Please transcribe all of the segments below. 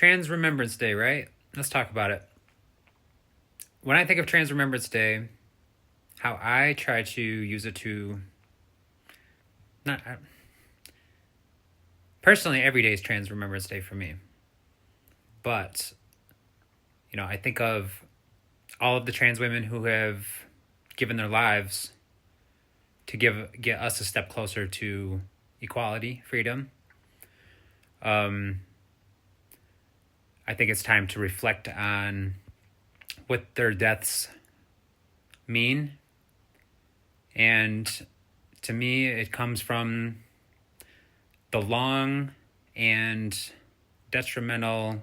Trans Remembrance Day, right? Let's talk about it. When I think of Trans Remembrance Day, how I try to use it to personally, every day is Trans Remembrance Day for me. But, I think of all of the trans women who have given their lives to get us a step closer to equality, freedom. I think it's time to reflect on what their deaths mean. And to me, it comes from the long and detrimental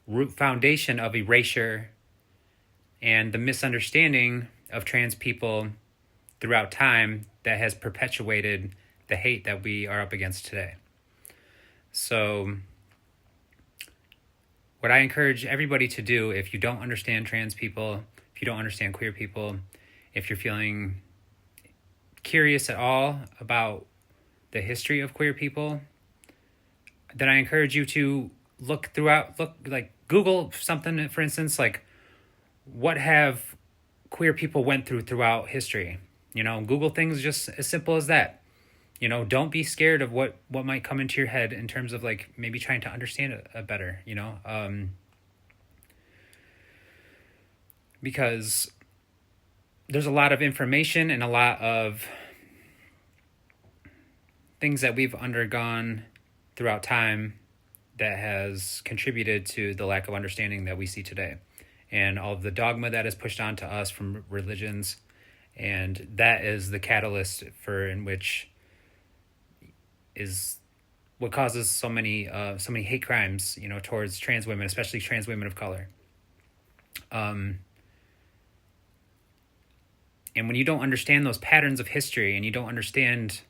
root foundation of erasure and the misunderstanding of trans people throughout time that has perpetuated the hate that we are up against today. So what I encourage everybody to do, if you don't understand trans people, if you don't understand queer people, if you're feeling curious at all about the history of queer people, then I encourage you to look Google something, for instance, like what have queer people went throughout history. Google things just as simple as that. Don't be scared of what might come into your head in terms of like maybe trying to understand it better, because there's a lot of information and a lot of things that we've undergone throughout time that has contributed to the lack of understanding that we see today, and all of the dogma that is pushed onto us from religions. And that is the catalyst in which is what causes so many hate crimes, towards trans women, especially trans women of color. And when you don't understand those patterns of history, and you don't understand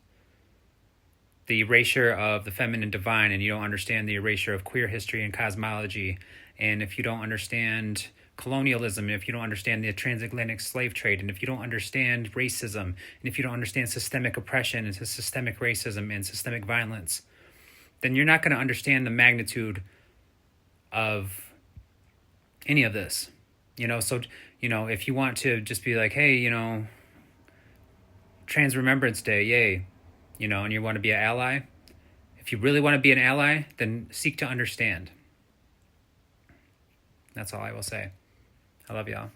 the erasure of the feminine divine, and you don't understand the erasure of queer history and cosmology, and if you don't understand colonialism, and if you don't understand the transatlantic slave trade, and if you don't understand racism, and if you don't understand systemic oppression and systemic racism and systemic violence, then you're not going to understand the magnitude of any of this. So, if you want to just be like, hey, Trans Remembrance Day, yay, and you want to be an ally, if you really want to be an ally, then seek to understand. That's all I will say. I love y'all.